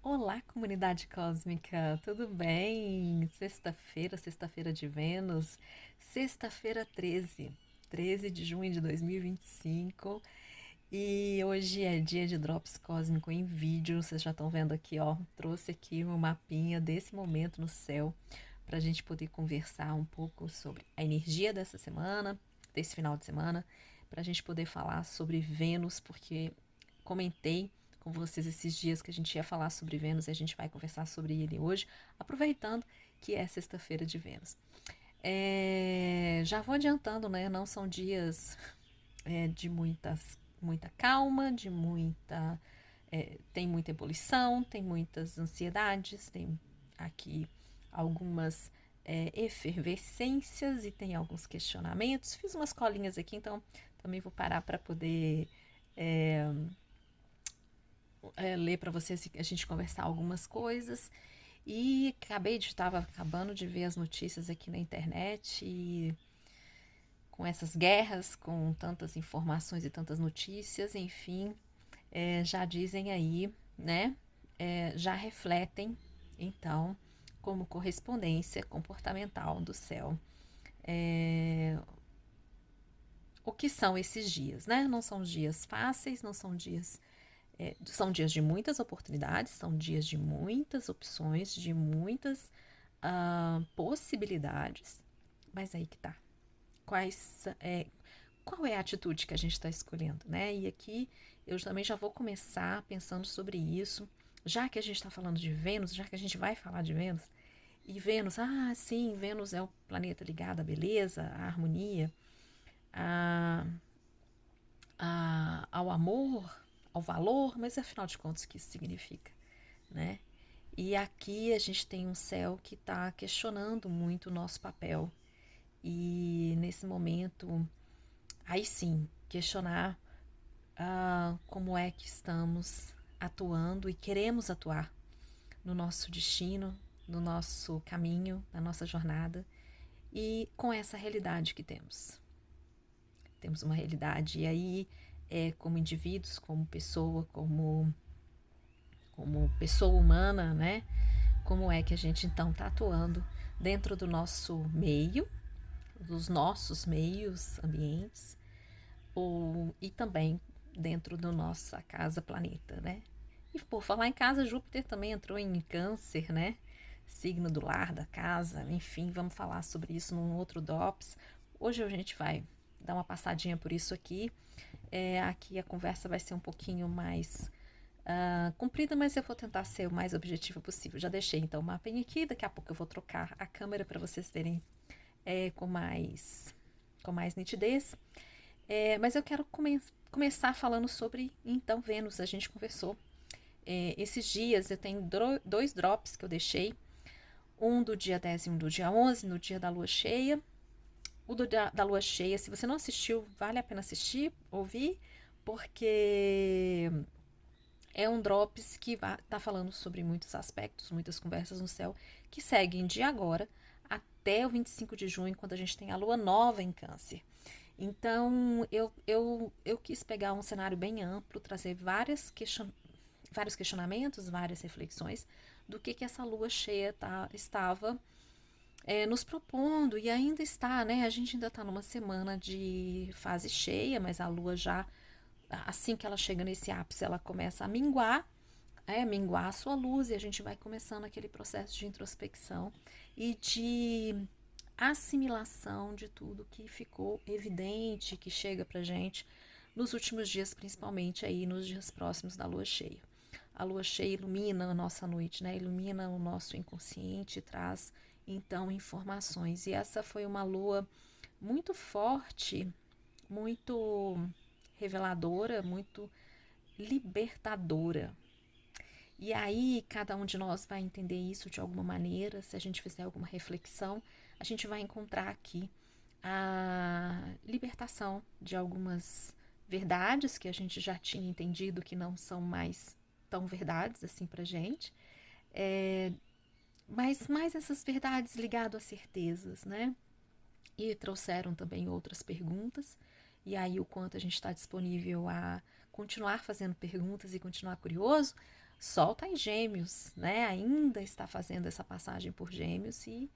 Olá, comunidade cósmica, tudo bem? Sexta-feira de Vênus, sexta-feira 13 de junho de 2025. E hoje é dia de Drops Cósmico em vídeo. Vocês já estão vendo aqui, ó. Trouxe aqui um mapinha desse momento no céu para a gente poder conversar um pouco sobre a energia dessa semana, desse final de semana, para a gente poder falar sobre Vênus, porque comentei com vocês esses dias que a gente ia falar sobre Vênus e a gente vai conversar sobre ele hoje, aproveitando que é sexta-feira de Vênus. Já vou adiantando, né? Não são dias de muita calma, tem muita ebulição, tem muitas ansiedades, tem aqui algumas efervescências e tem alguns questionamentos. Fiz umas colinhas aqui, então também vou parar para poder ler para vocês e a gente conversar algumas coisas. E estava acabando de ver as notícias aqui na internet e com essas guerras, com tantas informações e tantas notícias, enfim, já dizem aí, né? Já refletem, então, como correspondência comportamental do céu. O que são esses dias, né? Não são dias fáceis, não são dias são dias de muitas oportunidades, são dias de muitas opções, de muitas possibilidades. Mas aí que tá. Qual é a atitude que a gente está escolhendo, né? E aqui eu também já vou começar pensando sobre isso, já que a gente está falando de Vênus, já que a gente vai falar de Vênus, e Vênus, sim, Vênus é o planeta ligado à beleza, à harmonia, a, ao amor, ao valor, mas afinal de contas o que isso significa, né? E aqui a gente tem um céu que está questionando muito o nosso papel. E nesse momento, aí sim, questionar como é que estamos atuando e queremos atuar no nosso destino, no nosso caminho, na nossa jornada e com essa realidade que temos. Temos uma realidade e aí, como indivíduos, como pessoa humana, né? Como é que a gente então está atuando dentro do nosso meio, dos nossos meios ambientes, e também dentro da nossa casa planeta, né? E por falar em casa, Júpiter também entrou em Câncer, né? Signo do lar, da casa, enfim, vamos falar sobre isso num outro DOPS. Hoje a gente vai dar uma passadinha por isso aqui. Aqui a conversa vai ser um pouquinho mais comprida, mas eu vou tentar ser o mais objetiva possível. Já deixei então o mapinha aqui, daqui a pouco eu vou trocar a câmera para vocês verem com mais nitidez. Mas eu quero começar falando sobre, então, Vênus. A gente conversou esses dias, eu tenho dois drops que eu deixei, um do dia 10 e um do dia 11, no dia da lua cheia. O da lua cheia, se você não assistiu, vale a pena assistir, ouvir, porque é um drops que tá falando sobre muitos aspectos, muitas conversas no céu, que seguem de agora até o 25 de junho, quando a gente tem a lua nova em Câncer. Então, eu quis pegar um cenário bem amplo, trazer vários questionamentos, várias reflexões do que essa lua cheia estava nos propondo e ainda está, né? A gente ainda está numa semana de fase cheia, mas a lua já, assim que ela chega nesse ápice, ela começa a minguar a sua luz e a gente vai começando aquele processo de introspecção e de assimilação de tudo que ficou evidente, que chega pra gente nos últimos dias, principalmente aí nos dias próximos da lua cheia. A lua cheia ilumina a nossa noite, né? Ilumina o nosso inconsciente, traz então informações. E essa foi uma lua muito forte, muito reveladora, muito libertadora. E aí, cada um de nós vai entender isso de alguma maneira. Se a gente fizer alguma reflexão, a gente vai encontrar aqui a libertação de algumas verdades que a gente já tinha entendido que não são mais tão verdades assim pra gente. Mas mais essas verdades ligadas a certezas, né? E trouxeram também outras perguntas. E aí, o quanto a gente está disponível a continuar fazendo perguntas e continuar curioso, Sol está em Gêmeos, né? Ainda está fazendo essa passagem por Gêmeos e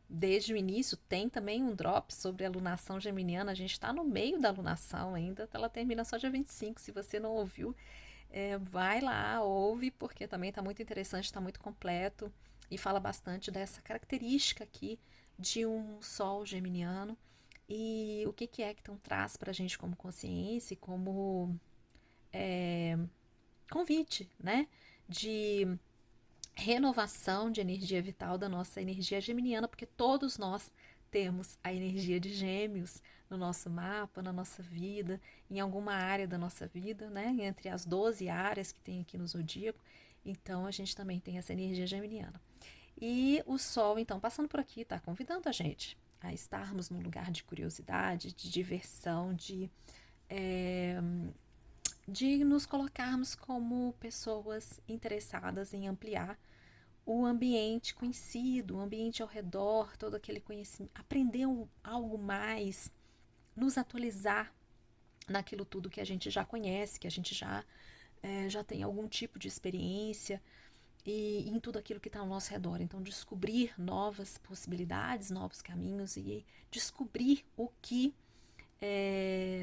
desde o início tem também um drop sobre a lunação geminiana. A gente está no meio da lunação ainda, ela termina só dia 25. Se você não ouviu, vai lá, ouve, porque também está muito interessante, está muito completo e fala bastante dessa característica aqui de um Sol geminiano e o que é que então traz para a gente como consciência e como convite, né? De renovação de energia vital da nossa energia geminiana, porque todos nós temos a energia de Gêmeos no nosso mapa, na nossa vida, em alguma área da nossa vida, né? Entre as 12 áreas que tem aqui no zodíaco. Então a gente também tem essa energia geminiana. E o Sol, então, passando por aqui, está convidando a gente a estarmos num lugar de curiosidade, de diversão, de nos colocarmos como pessoas interessadas em ampliar o ambiente conhecido, o ambiente ao redor, todo aquele conhecimento, aprender algo mais, nos atualizar naquilo tudo que a gente já conhece, que a gente já tem algum tipo de experiência e em tudo aquilo que está ao nosso redor. Então, descobrir novas possibilidades, novos caminhos e descobrir o que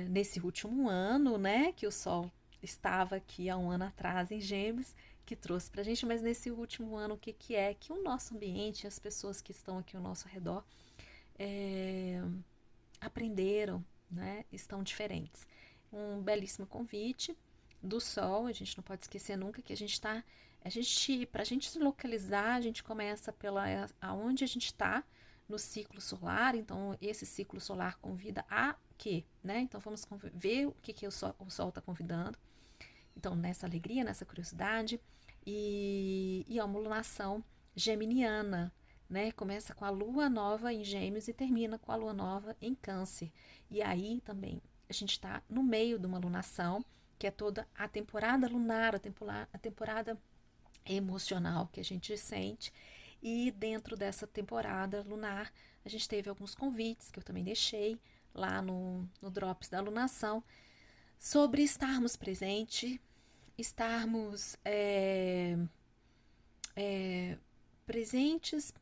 nesse último ano, né, que o Sol estava aqui há um ano atrás em Gêmeos, que trouxe para a gente, mas nesse último ano, o que é que o nosso ambiente, as pessoas que estão aqui ao nosso redor, aprenderam, né, estão diferentes. Um belíssimo convite do Sol, a gente não pode esquecer nunca que para a gente se localizar, a gente começa pela aonde a gente está no ciclo solar. Então esse ciclo solar convida a quê, né? Então vamos ver o que o Sol está convidando. Então nessa alegria, nessa curiosidade e a uma lunação geminiana, né? Começa com a lua nova em Gêmeos e termina com a lua nova em Câncer. E aí também a gente está no meio de uma lunação, que é toda a temporada lunar, a temporada emocional que a gente sente. E dentro dessa temporada lunar, a gente teve alguns convites que eu também deixei lá no Drops da Lunação, sobre estarmos estarmos presentes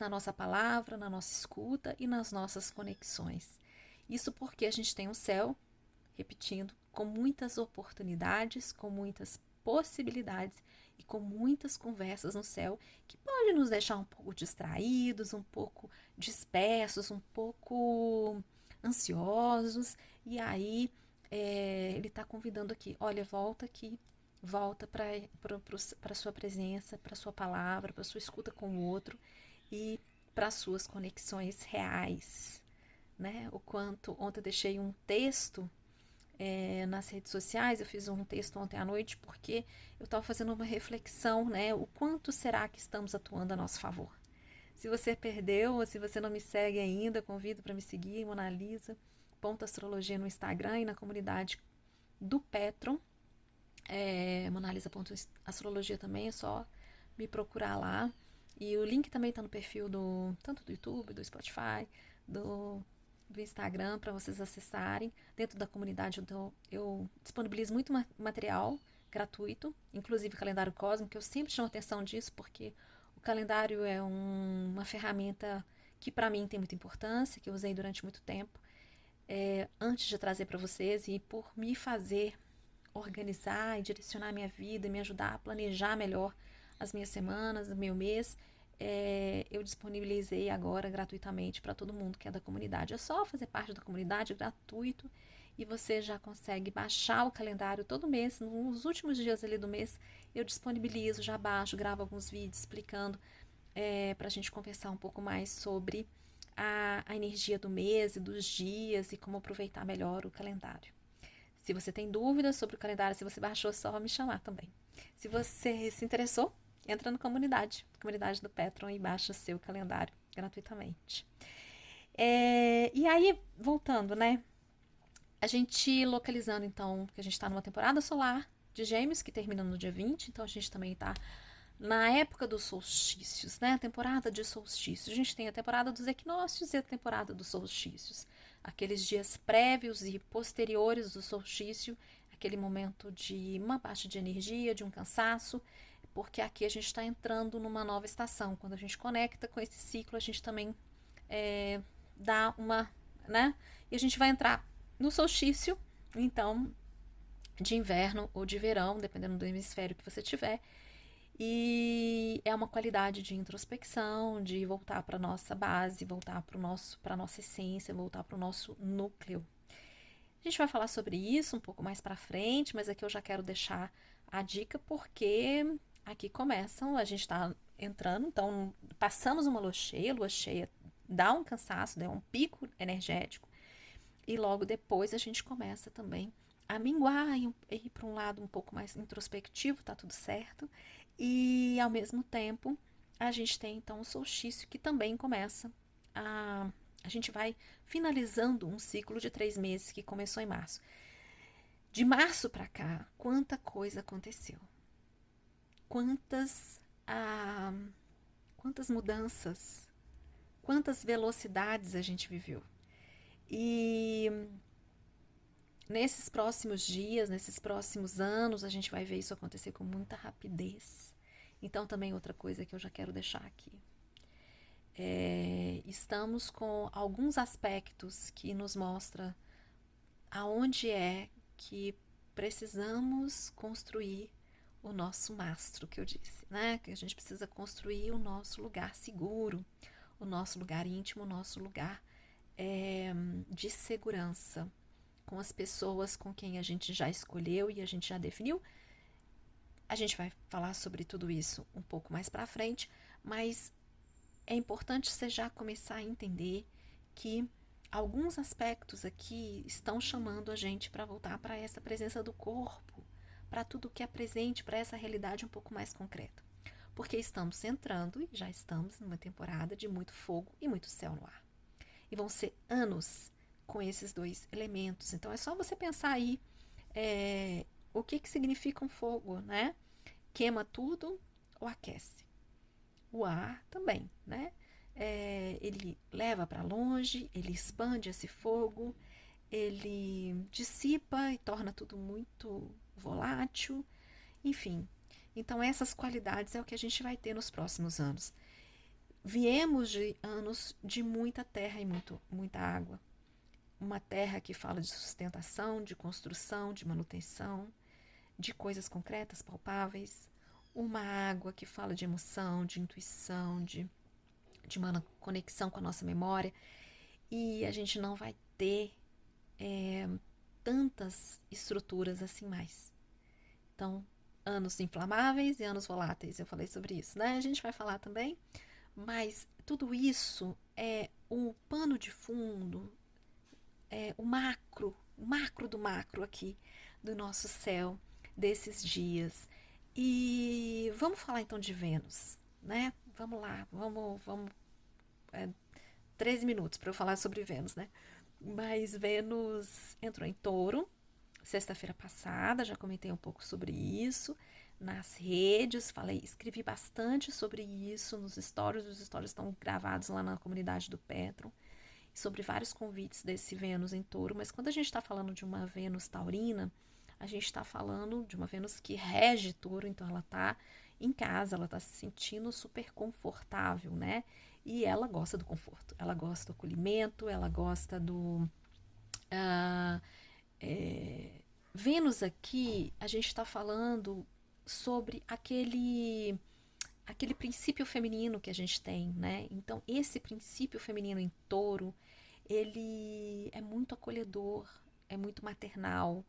na nossa palavra, na nossa escuta e nas nossas conexões. Isso porque a gente tem um céu, repetindo, com muitas oportunidades, com muitas possibilidades e com muitas conversas no céu que pode nos deixar um pouco distraídos, um pouco dispersos, um pouco ansiosos. E aí ele está convidando aqui, olha, volta aqui, volta para a sua presença, para a sua palavra, para a sua escuta com o outro e para as suas conexões reais, né? O quanto ontem eu deixei um texto nas redes sociais, eu fiz um texto ontem à noite porque eu estava fazendo uma reflexão, né? O quanto será que estamos atuando a nosso favor? Se você perdeu ou se você não me segue ainda, convido para me seguir, Monalisa.astrologia no Instagram e na comunidade do Petron, Monalisa.astrologia também, é só me procurar lá. E o link também está no perfil tanto do YouTube, do Spotify, do Instagram, para vocês acessarem. Dentro da comunidade eu disponibilizo muito material gratuito, inclusive calendário cósmico. Eu sempre chamo atenção disso porque o calendário é uma ferramenta que para mim tem muita importância, que eu usei durante muito tempo, antes de trazer para vocês, e por me fazer organizar e direcionar a minha vida, me ajudar a planejar melhor as minhas semanas, o meu mês, eu disponibilizei agora gratuitamente para todo mundo que é da comunidade. É só fazer parte da comunidade, gratuito, e você já consegue baixar o calendário todo mês. Nos últimos dias ali do mês eu disponibilizo, já baixo, gravo alguns vídeos explicando, para a gente conversar um pouco mais sobre a energia do mês e dos dias e como aproveitar melhor o calendário. Se você tem dúvidas sobre o calendário, se você baixou, só me chamar também. Se você se interessou, entra na comunidade do Petron, e baixa o seu calendário gratuitamente. E aí, voltando, né? A gente localizando, então, que a gente está numa temporada solar de Gêmeos, que termina no dia 20, então a gente também está na época dos solstícios, né? A temporada de solstícios. A gente tem a temporada dos equinócios e a temporada dos solstícios. Aqueles dias prévios e posteriores do solstício, aquele momento de uma baixa de energia, de um cansaço, porque aqui a gente está entrando numa nova estação. Quando a gente conecta com esse ciclo, a gente também dá uma, né? E a gente vai entrar no solstício, então, de inverno ou de verão, dependendo do hemisfério que você tiver. E é uma qualidade de introspecção, de voltar para a nossa base, voltar para a nossa essência, voltar para o nosso núcleo. A gente vai falar sobre isso um pouco mais para frente, mas aqui eu já quero deixar a dica porque aqui começam, a gente está entrando, então passamos uma lua cheia dá um cansaço, dá um pico energético e logo depois a gente começa também a minguar e ir para um lado um pouco mais introspectivo, tá tudo certo, e ao mesmo tempo a gente tem então o solstício que também começa a gente vai finalizando um ciclo de 3 meses que começou em março. De março para cá, quanta coisa aconteceu. Quantas mudanças, quantas velocidades a gente viveu. E nesses próximos dias, nesses próximos anos, a gente vai ver isso acontecer com muita rapidez. Então, também outra coisa que eu já quero deixar aqui. Estamos com alguns aspectos que nos mostram aonde é que precisamos construir o nosso mastro, que eu disse, né? Que a gente precisa construir o nosso lugar seguro, o nosso lugar íntimo, o nosso lugar de segurança com as pessoas com quem a gente já escolheu e a gente já definiu. A gente vai falar sobre tudo isso um pouco mais para frente, mas é importante você já começar a entender que alguns aspectos aqui estão chamando a gente para voltar para essa presença do corpo, para tudo que é presente, para essa realidade um pouco mais concreta. Porque estamos entrando e já estamos numa temporada de muito fogo e muito céu no ar. E vão ser anos com esses dois elementos. Então é só você pensar aí o que significa um fogo, né? Queima tudo ou aquece? O ar também, né? Ele leva para longe, ele expande esse fogo, ele dissipa e torna tudo muito volátil, enfim. Então essas qualidades é o que a gente vai ter nos próximos anos. Viemos de anos de muita terra e muita água. Uma terra que fala de sustentação, de construção, de manutenção, de coisas concretas, palpáveis. Uma água que fala de emoção, de intuição, de uma conexão com a nossa memória. E a gente não vai ter tantas estruturas assim mais. Então, anos inflamáveis e anos voláteis, eu falei sobre isso, né? A gente vai falar também, mas tudo isso é o pano de fundo, o macro do macro aqui, do nosso céu, desses dias. E vamos falar então de Vênus, né? Vamos lá, vamos 13 minutos para eu falar sobre Vênus, né? Mas Vênus entrou em Touro, sexta-feira passada, já comentei um pouco sobre isso nas redes, escrevi bastante sobre isso nos stories, os stories estão gravados lá na comunidade do Petron, sobre vários convites desse Vênus em Touro, mas quando a gente está falando de uma Vênus taurina, a gente está falando de uma Vênus que rege Touro, então ela está em casa, ela está se sentindo super confortável, né? E ela gosta do conforto, ela gosta do acolhimento, ela gosta do... Vênus aqui, a gente está falando sobre aquele princípio feminino que a gente tem, né? Então, esse princípio feminino em Touro, ele é muito acolhedor, é muito maternal,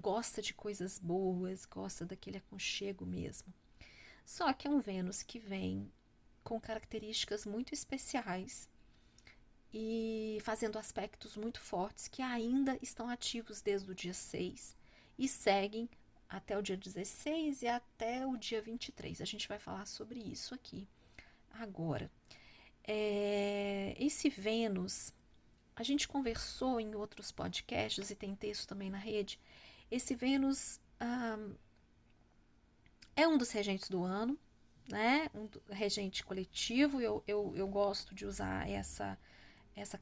gosta de coisas boas, gosta daquele aconchego mesmo. Só que é um Vênus que vem com características muito especiais e fazendo aspectos muito fortes que ainda estão ativos desde o dia 6 e seguem até o dia 16 e até o dia 23. A gente vai falar sobre isso aqui agora. Esse Vênus, a gente conversou em outros podcasts e tem texto também na rede. Esse Vênus é um dos regentes do ano, né? Regente coletivo. Eu gosto de usar essa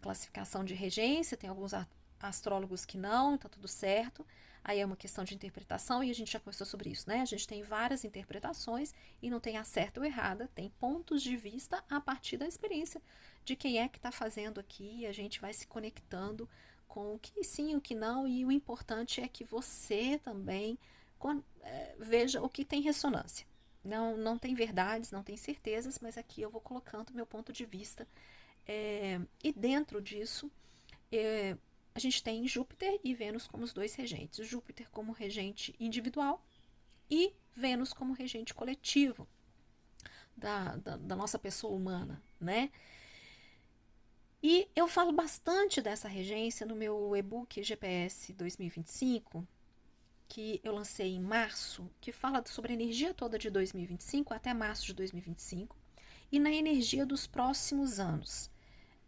classificação de regência. Tem alguns astrólogos que não, tá tudo certo. Aí é uma questão de interpretação e a gente já conversou sobre isso, né? A gente tem várias interpretações e não tem a certa ou errada, tem pontos de vista a partir da experiência de quem é que está fazendo aqui. A gente vai se conectando com o que sim, o que não, e o importante é que você também veja o que tem ressonância. Não tem verdades, não tem certezas, mas aqui eu vou colocando meu ponto de vista. E dentro disso, a gente tem Júpiter e Vênus como os dois regentes. Júpiter como regente individual e Vênus como regente coletivo da nossa pessoa humana, né? E eu falo bastante dessa regência no meu e-book GPS 2025, que eu lancei em março, que fala sobre a energia toda de 2025 até março de 2025 e na energia dos próximos anos.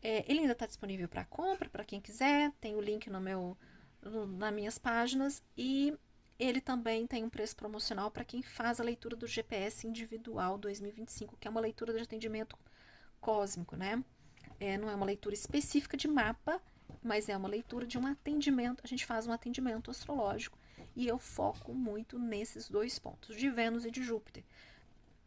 Ele ainda está disponível para compra, para quem quiser, tem o link nas minhas páginas, e ele também tem um preço promocional para quem faz a leitura do GPS individual 2025, que é uma leitura de atendimento cósmico, né? Não é uma leitura específica de mapa, mas é uma leitura de um atendimento. A gente faz um atendimento astrológico e eu foco muito nesses dois pontos, de Vênus e de Júpiter.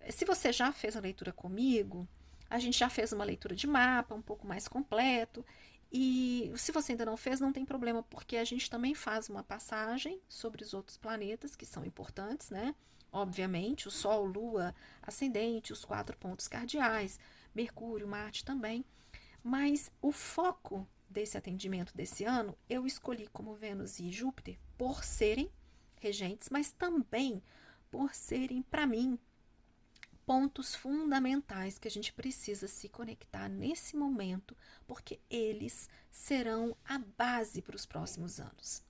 Se você já fez a leitura comigo, a gente já fez uma leitura de mapa um pouco mais completo. E se você ainda não fez, não tem problema, porque a gente também faz uma passagem sobre os outros planetas que são importantes, né? Obviamente, o Sol, Lua, Ascendente, os 4 pontos cardeais, Mercúrio, Marte também. Mas o foco desse atendimento desse ano, eu escolhi como Vênus e Júpiter por serem regentes, mas também por serem, para mim, pontos fundamentais que a gente precisa se conectar nesse momento, porque eles serão a base para os próximos anos.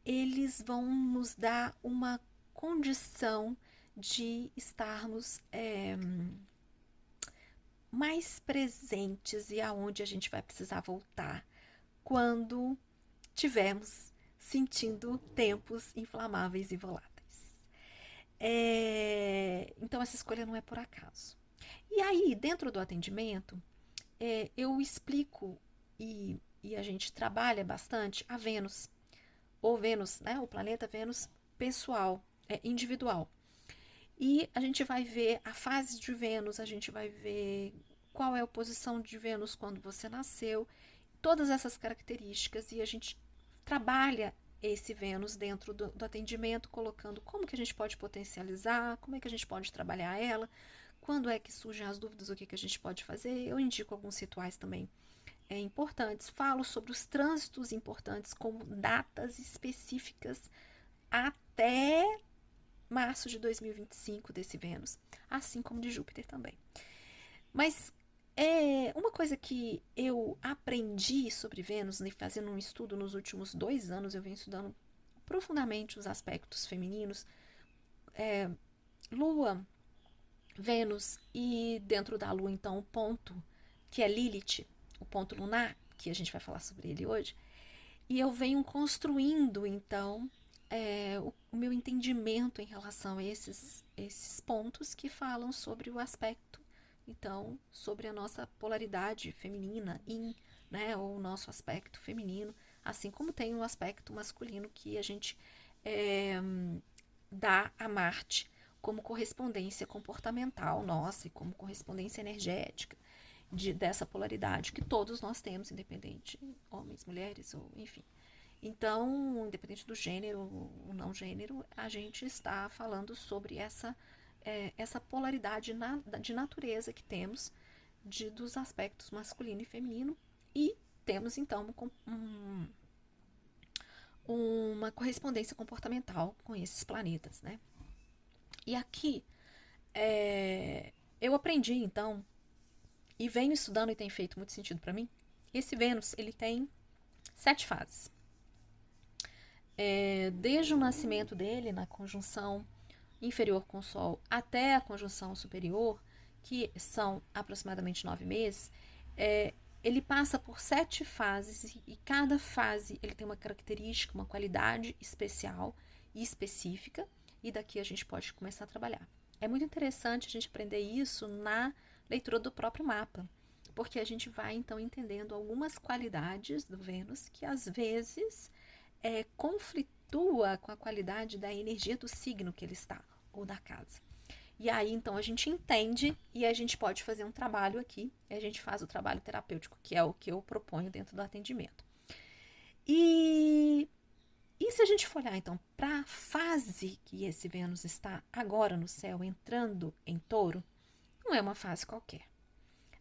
Eles vão nos dar uma condição de estarmos mais presentes e aonde a gente vai precisar voltar quando tivermos sentindo tempos inflamáveis e voláteis. Então essa escolha não é por acaso. E aí, dentro do atendimento, eu explico e a gente trabalha bastante a Vênus, ou Vênus, né, o planeta Vênus pessoal, individual. E a gente vai ver a fase de Vênus, a gente vai ver qual é a posição de Vênus quando você nasceu, todas essas características, e a gente trabalha esse Vênus dentro do atendimento, colocando como que a gente pode potencializar, como é que a gente pode trabalhar ela, quando é que surgem as dúvidas, o que a gente pode fazer. Eu indico alguns rituais também importantes, falo sobre os trânsitos importantes, como datas específicas até março de 2025 desse Vênus, assim como de Júpiter também. Mas uma coisa que eu aprendi sobre Vênus, fazendo um estudo nos últimos 2 anos, eu venho estudando profundamente os aspectos femininos, Lua, Vênus, e dentro da Lua, então, o ponto que é Lilith, o ponto lunar, que a gente vai falar sobre ele hoje, e eu venho construindo, então, o meu entendimento em relação a esses pontos que falam sobre o aspecto, então, sobre a nossa polaridade feminina, né, ou o nosso aspecto feminino, assim como tem o aspecto masculino que a gente dá a Marte como correspondência comportamental nossa e como correspondência energética dessa polaridade que todos nós temos, independente, homens, mulheres, ou enfim. Então, independente do gênero ou não gênero, a gente está falando sobre essa polaridade de natureza que temos dos aspectos masculino e feminino, e temos então uma correspondência comportamental com esses planetas, né? E aqui eu aprendi então e venho estudando e tem feito muito sentido para mim. Esse Vênus, ele tem 7 fases. Desde o nascimento dele, na conjunção inferior com o Sol, até a conjunção superior, que são aproximadamente 9 meses, ele passa por 7 fases e cada fase ele tem uma característica, uma qualidade especial e específica, e daqui a gente pode começar a trabalhar. É muito interessante a gente aprender isso na leitura do próprio mapa, porque a gente vai então entendendo algumas qualidades do Vênus que às vezes conflitua com a qualidade da energia do signo que ele está, ou da casa. E aí, então, a gente entende e a gente pode fazer um trabalho aqui. E a gente faz o trabalho terapêutico, que é o que eu proponho dentro do atendimento. E se a gente for olhar, então, para a fase que esse Vênus está agora no céu, entrando em Touro, não é uma fase qualquer.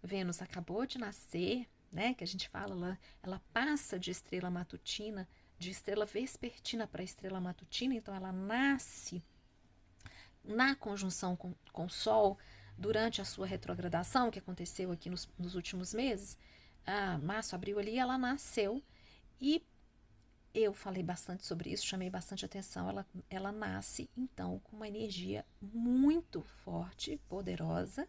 Vênus acabou de nascer, né? Que a gente fala, ela passa de estrela matutina, de estrela vespertina para estrela matutina, então ela nasce na conjunção com o Sol durante a sua retrogradação, que aconteceu aqui nos últimos meses, março, abril ali, ela nasceu e eu falei bastante sobre isso, chamei bastante atenção. Ela nasce, então, com uma energia muito forte, poderosa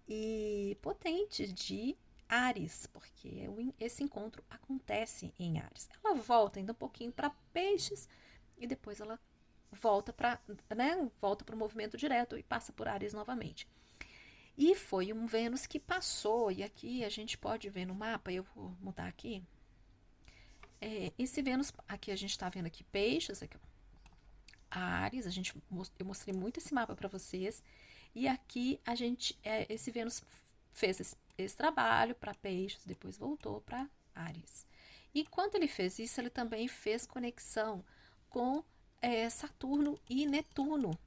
e potente de Áries, porque esse encontro acontece em Áries. Ela volta ainda um pouquinho para Peixes e depois ela volta para o movimento direto e passa por Áries novamente. E foi um Vênus que passou, e aqui a gente pode ver no mapa, eu vou mudar aqui. Esse Vênus, aqui a gente está vendo aqui Peixes, aqui, Áries, eu mostrei muito esse mapa para vocês, e aqui esse Vênus fez esse trabalho para Peixes, depois voltou para Áries. E quando ele fez isso, ele também fez conexão com Saturno e Netuno,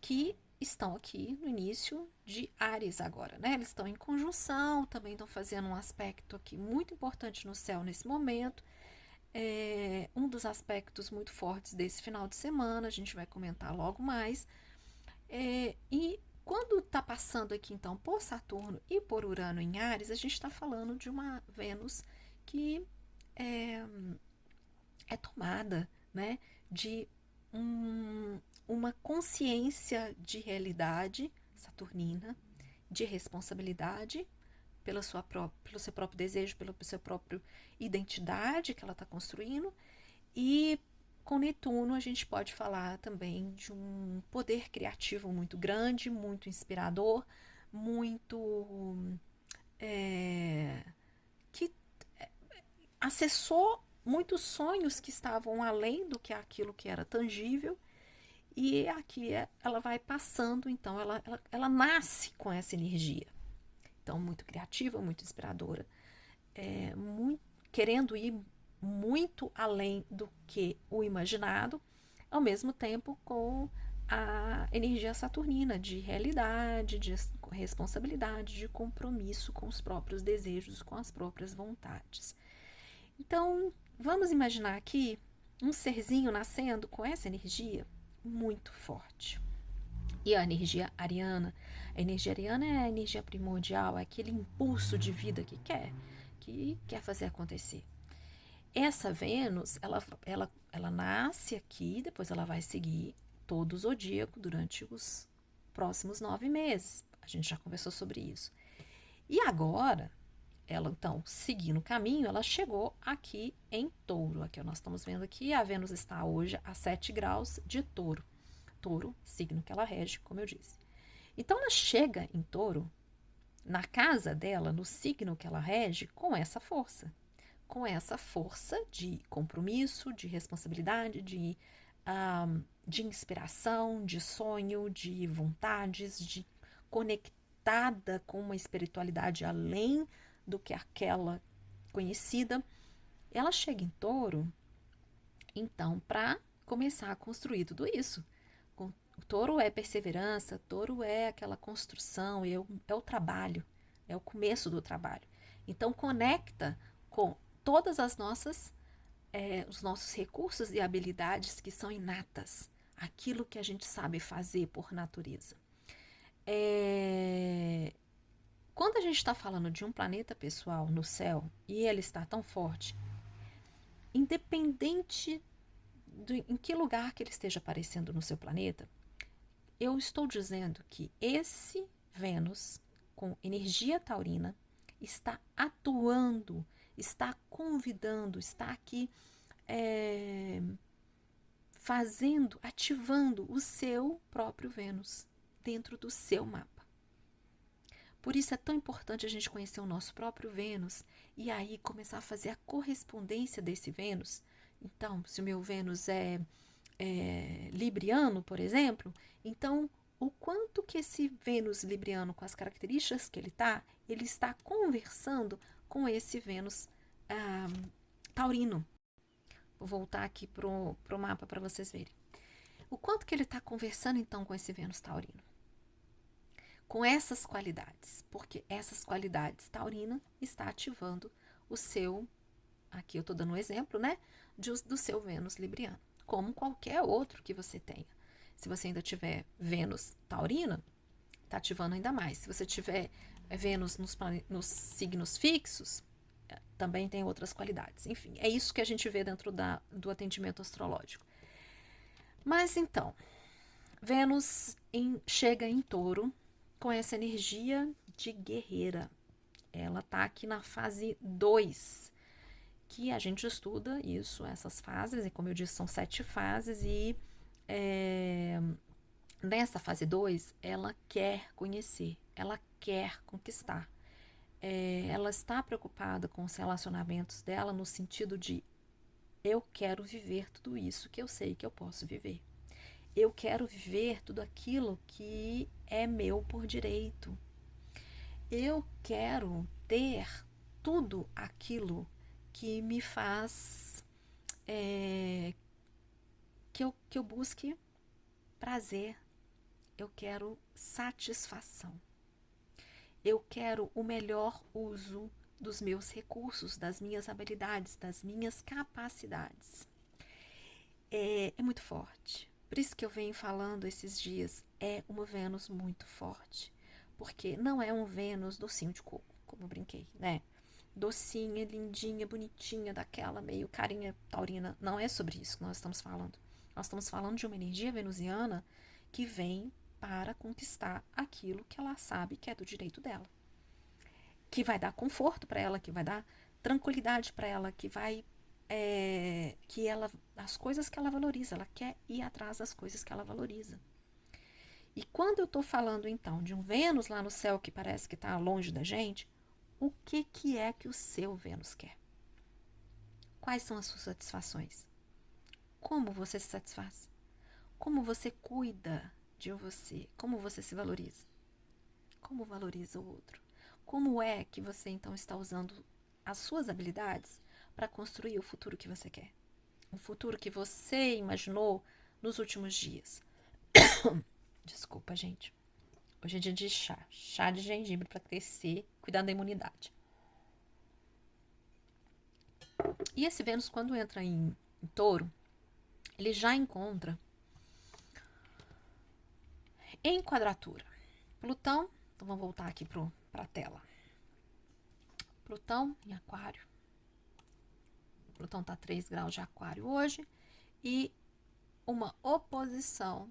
que estão aqui no início de Áries agora, né? Eles estão em conjunção, também estão fazendo um aspecto aqui muito importante no céu nesse momento. Um dos aspectos muito fortes desse final de semana, a gente vai comentar logo mais. E quando está passando aqui então por Saturno e por Urano em Áries, a gente está falando de uma Vênus que é tomada, né, de uma consciência de realidade saturnina, de responsabilidade pelo seu próprio desejo, pela sua própria identidade que ela está construindo. E com Netuno a gente pode falar também de um poder criativo muito grande, muito inspirador, muito que acessou muitos sonhos que estavam além do que aquilo que era tangível. E aqui ela vai passando, então ela nasce com essa energia. Então, muito criativa, muito inspiradora, querendo ir muito além do que o imaginado, ao mesmo tempo com a energia saturnina de realidade, de responsabilidade, de compromisso com os próprios desejos, com as próprias vontades. Então, vamos imaginar aqui um serzinho nascendo com essa energia muito forte. E a energia ariana é a energia primordial, é aquele impulso de vida que quer fazer acontecer. Essa Vênus, ela nasce aqui, depois ela vai seguir todo o zodíaco durante os próximos 9 meses. A gente já conversou sobre isso. E agora, ela então, seguindo o caminho, ela chegou aqui em Touro. Aqui nós estamos vendo aqui, a Vênus está hoje a 7 graus de Touro. Touro, signo que ela rege, como eu disse. Então ela chega em Touro, na casa dela, no signo que ela rege, com essa força de compromisso, de responsabilidade, de inspiração, de sonho, de vontades, de conectada com uma espiritualidade além do que aquela conhecida. Ela chega em Touro, então, para começar a construir tudo isso. O Touro é perseverança, Touro é aquela construção, é o trabalho, é o começo do trabalho. Então, conecta com todas as os nossos recursos e habilidades que são inatas, aquilo que a gente sabe fazer por natureza. Quando a gente está falando de um planeta pessoal no céu e ele está tão forte, independente em que lugar que ele esteja aparecendo no seu planeta, eu estou dizendo que esse Vênus, com energia taurina, está atuando, está convidando, está aqui ativando o seu próprio Vênus dentro do seu mapa. Por isso é tão importante a gente conhecer o nosso próprio Vênus e aí começar a fazer a correspondência desse Vênus. Então, se o meu Vênus é libriano, por exemplo, então o quanto que esse Vênus libriano, com as características que ele está conversando com esse Vênus taurino. Vou voltar aqui pro mapa para vocês verem. O quanto que ele está conversando então com esse Vênus taurino. Com essas qualidades, porque essas qualidades taurina está ativando o seu, aqui eu estou dando um exemplo, né, do seu Vênus libriano, como qualquer outro que você tenha. Se você ainda tiver Vênus taurina, está ativando ainda mais. Se você tiver Vênus nos signos fixos, também tem outras qualidades. Enfim, é isso que a gente vê dentro do atendimento astrológico. Mas então, Vênus chega em Touro com essa energia de guerreira. Ela está aqui na fase 2, que a gente estuda isso, essas fases, e como eu disse, são 7 fases, e nessa fase 2, ela quer conhecer, ela quer conquistar. Ela está preocupada com os relacionamentos dela no sentido de eu quero viver tudo isso que eu sei que eu posso viver. Eu quero viver tudo aquilo que é meu por direito. Eu quero ter tudo aquilo que me faz que eu busque prazer. Eu quero satisfação. Eu quero o melhor uso dos meus recursos, das minhas habilidades, das minhas capacidades. É muito forte. Por isso que eu venho falando esses dias, é uma Vênus muito forte. Porque não é um Vênus docinho de coco, como eu brinquei, né? Docinha, lindinha, bonitinha, daquela meio carinha taurina. Não é sobre isso que nós estamos falando. Nós estamos falando de uma energia venusiana que vem para conquistar aquilo que ela sabe que é do direito dela. Que vai dar conforto para ela, que vai dar tranquilidade para ela, que vai as coisas que ela valoriza, ela quer ir atrás das coisas que ela valoriza. E quando eu estou falando então de um Vênus lá no céu que parece que está longe da gente, o que é que o seu Vênus quer? Quais são as suas satisfações? Como você se satisfaz? Como você cuida de você? Como você se valoriza? Como valoriza o outro? Como é que você então está usando as suas habilidades para construir o futuro que você quer? Um futuro que você imaginou nos últimos dias. Desculpa, gente. Hoje é dia de chá de gengibre para crescer, cuidar da imunidade. E esse Vênus, quando entra em Touro, ele já encontra em quadratura Plutão. Então vamos voltar aqui para a tela. Plutão em Aquário. Plutão está 3 graus de Aquário hoje. E uma oposição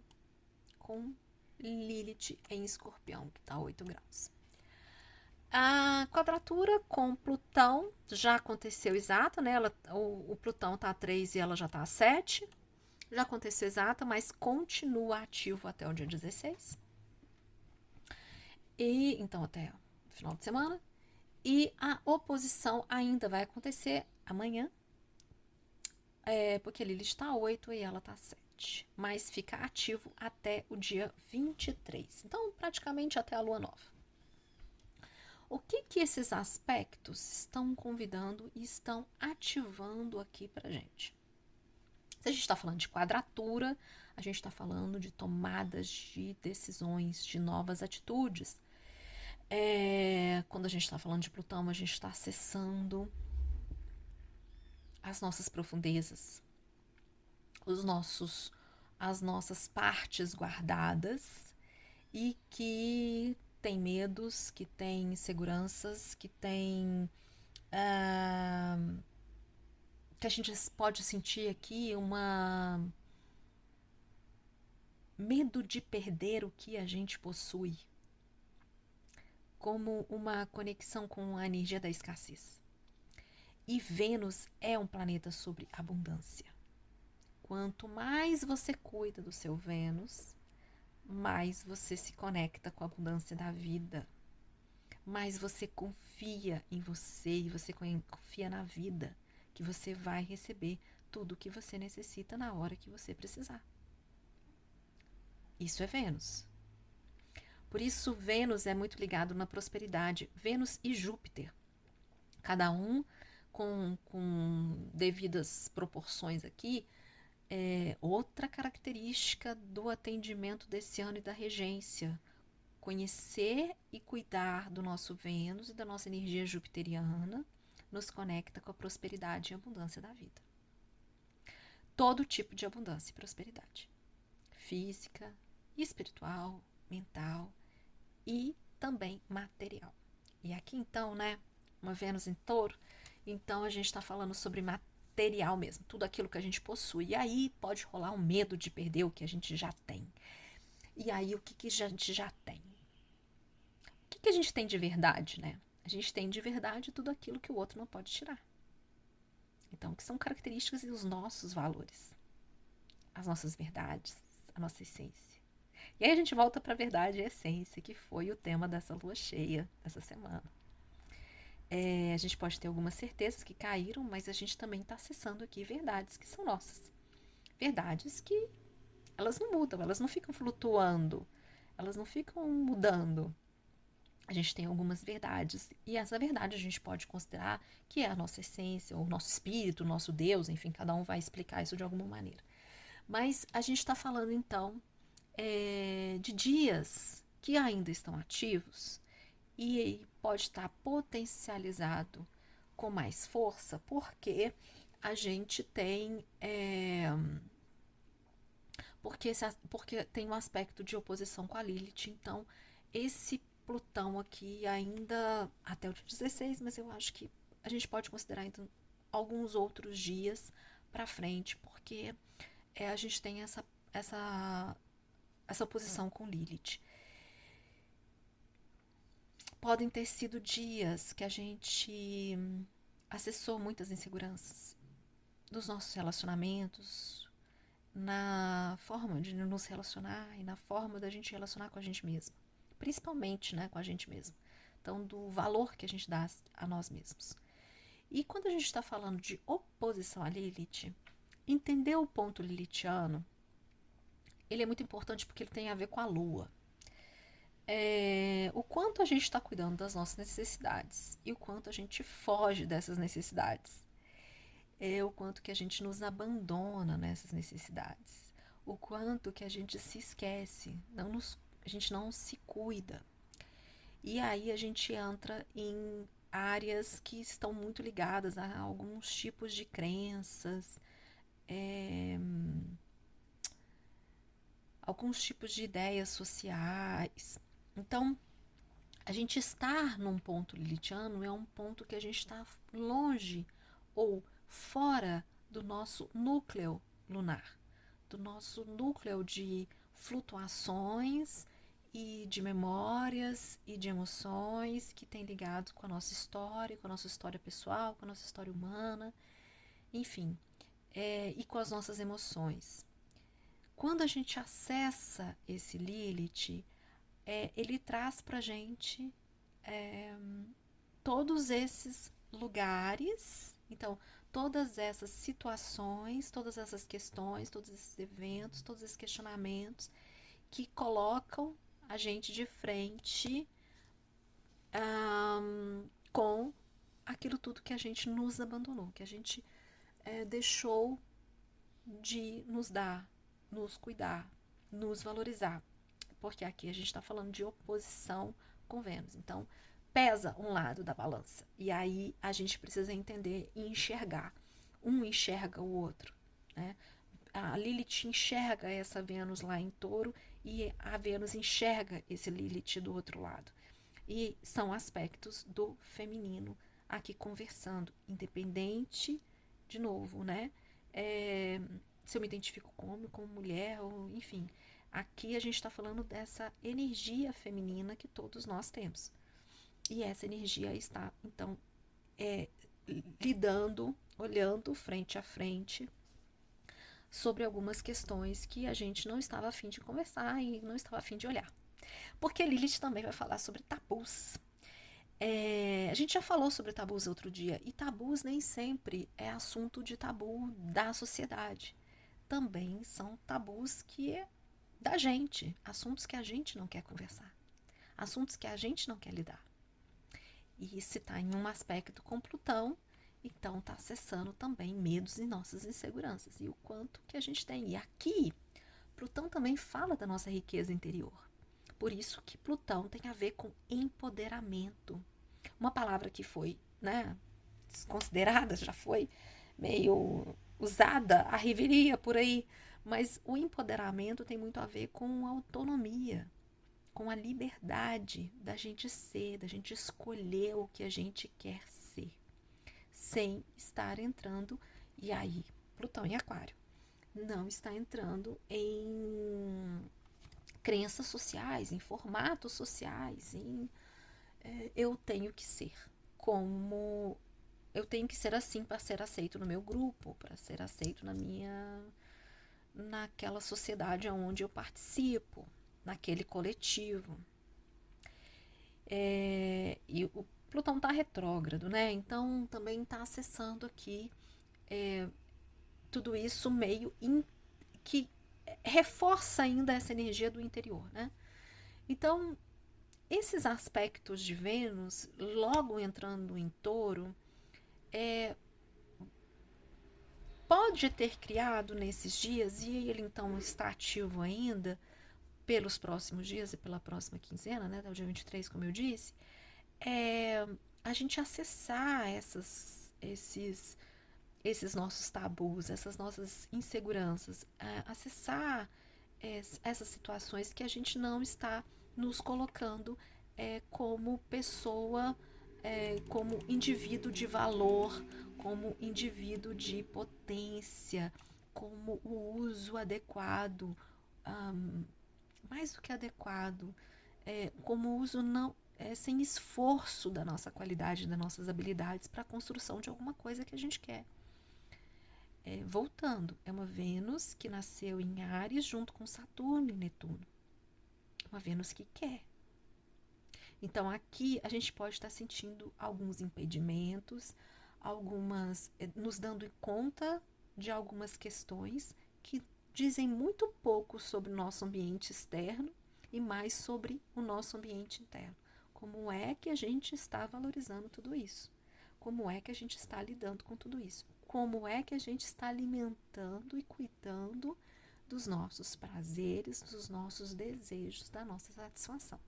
com Lilith em Escorpião, que está 8 graus. A quadratura com Plutão já aconteceu exata, né? O Plutão está a 3 e ela já está a 7. Já aconteceu exata, mas continua ativo até o dia 16. E então até o final de semana. E a oposição ainda vai acontecer amanhã, porque Lilith está a 8 e ela está a 7. Mas fica ativo até o dia 23. Então, praticamente até a lua nova. O que esses aspectos estão convidando e estão ativando aqui pra gente? Se a gente está falando de quadratura, a gente está falando de tomadas de decisões, de novas atitudes. Quando a gente está falando de Plutão, a gente está acessando as nossas profundezas, as nossas partes guardadas e que tem medos, que tem inseguranças, que tem que a gente pode sentir aqui medo de perder o que a gente possui, como uma conexão com a energia da escassez. E Vênus é um planeta sobre abundância. Quanto mais você cuida do seu Vênus, mais você se conecta com a abundância da vida. mas você confia em você e você confia na vida, que você vai receber tudo o que você necessita na hora que você precisar. Isso é Vênus. Por isso, Vênus é muito ligado na prosperidade. Vênus e Júpiter, cada um com devidas proporções aqui, é outra característica do atendimento desse ano e da regência. Conhecer e cuidar do nosso Vênus e da nossa energia jupiteriana nos conecta com a prosperidade e abundância da vida. Todo tipo de abundância e prosperidade. Física, espiritual, mental e também material. E aqui então, né, uma Vênus em Touro, então a gente está falando sobre material mesmo, tudo aquilo que a gente possui. E aí pode rolar um medo de perder o que a gente já tem. E aí o que a gente já tem? O que a gente tem de verdade, né? A gente tem de verdade tudo aquilo que o outro não pode tirar. Então, que são características e os nossos valores, as nossas verdades, a nossa essência. E aí a gente volta para a verdade e a essência, que foi o tema dessa lua cheia, dessa semana. A gente pode ter algumas certezas que caíram, mas a gente também está acessando aqui verdades que são nossas. Verdades que elas não mudam, elas não ficam flutuando, elas não ficam mudando. A gente tem algumas verdades, e essa verdade a gente pode considerar que é a nossa essência, ou o nosso espírito, o nosso Deus, enfim, cada um vai explicar isso de alguma maneira. Mas a gente está falando então de dias que ainda estão ativos e pode estar potencializado com mais força, porque a gente tem porque tem um aspecto de oposição com a Lilith. Então esse Plutão aqui ainda até o dia 16, mas eu acho que a gente pode considerar então alguns outros dias para frente, porque a gente tem essa oposição com Lilith. Podem ter sido dias que a gente acessou muitas inseguranças dos nossos relacionamentos, na forma de nos relacionar e na forma da gente relacionar com a gente mesma. Principalmente, né, com a gente mesmo. Então, do valor que a gente dá a nós mesmos. E quando a gente está falando de oposição a Lilith, entender o ponto lilithiano, ele é muito importante porque ele tem a ver com a Lua. O quanto a gente está cuidando das nossas necessidades e o quanto a gente foge dessas necessidades. O quanto que a gente nos abandona nessas necessidades. O quanto que a gente se esquece, a gente não se cuida. E aí a gente entra em áreas que estão muito ligadas a alguns tipos de crenças, alguns tipos de ideias sociais. Então, a gente estar num ponto lilithiano é um ponto que a gente está longe ou fora do nosso núcleo lunar, do nosso núcleo de flutuações e de memórias e de emoções que tem ligado com a nossa história pessoal, com a nossa história humana, enfim, e com as nossas emoções. Quando a gente acessa esse Lilith, ele traz pra gente todos esses lugares, então todas essas situações, todas essas questões, todos esses eventos, todos esses questionamentos que colocam a gente de frente com aquilo tudo que a gente nos abandonou, que a gente deixou de nos dar, nos cuidar, nos valorizar. Porque aqui a gente está falando de oposição com Vênus. Então, pesa um lado da balança. E aí a gente precisa entender e enxergar. Um enxerga o outro, né? A Lilith enxerga essa Vênus lá em Touro e a Vênus enxerga esse Lilith do outro lado. E são aspectos do feminino aqui conversando, independente, de novo, né? Se eu me identifico como mulher, ou enfim, aqui a gente está falando dessa energia feminina que todos nós temos. E essa energia está, então, lidando, olhando frente a frente sobre algumas questões que a gente não estava a fim de conversar e não estava a fim de olhar. Porque Lilith também vai falar sobre tabus. A gente já falou sobre tabus outro dia, e tabus nem sempre é assunto de tabu da sociedade. Também são tabus que é da gente, assuntos que a gente não quer conversar, assuntos que a gente não quer lidar. E se está em um aspecto com Plutão, então está acessando também medos e nossas inseguranças, e o quanto que a gente tem. E aqui, Plutão também fala da nossa riqueza interior. Por isso que Plutão tem a ver com empoderamento. Uma palavra que foi, né, desconsiderada, já foi meio usada, a revelia por aí. Mas o empoderamento tem muito a ver com autonomia, com a liberdade da gente ser, da gente escolher o que a gente quer ser, sem estar entrando, e aí, Plutão em Aquário, não está entrando em crenças sociais, em formatos sociais, em eu tenho que ser como eu tenho que ser assim para ser aceito no meu grupo, para ser aceito naquela sociedade onde eu participo, naquele coletivo. E o Plutão está retrógrado, né? Então também está acessando aqui tudo isso que reforça ainda essa energia do interior, né? Então esses aspectos de Vênus, logo entrando em Touro, pode ter criado nesses dias, e ele então está ativo ainda pelos próximos dias e pela próxima quinzena, né, até o dia 23, como eu disse, a gente acessar esses nossos tabus, essas nossas inseguranças, acessar essas situações que a gente não está nos colocando como pessoa, como indivíduo de valor, como indivíduo de potência, como o uso adequado, mais do que adequado, como o uso não sem esforço da nossa qualidade, das nossas habilidades para a construção de alguma coisa que a gente quer. Voltando, é uma Vênus que nasceu em Áries junto com Saturno e Netuno. Uma Vênus que quer. Então aqui a gente pode estar sentindo alguns impedimentos, nos dando conta de algumas questões que dizem muito pouco sobre o nosso ambiente externo e mais sobre o nosso ambiente interno. Como é que a gente está valorizando tudo isso? Como é que a gente está lidando com tudo isso? Como é que a gente está alimentando e cuidando dos nossos prazeres, dos nossos desejos, da nossa satisfação?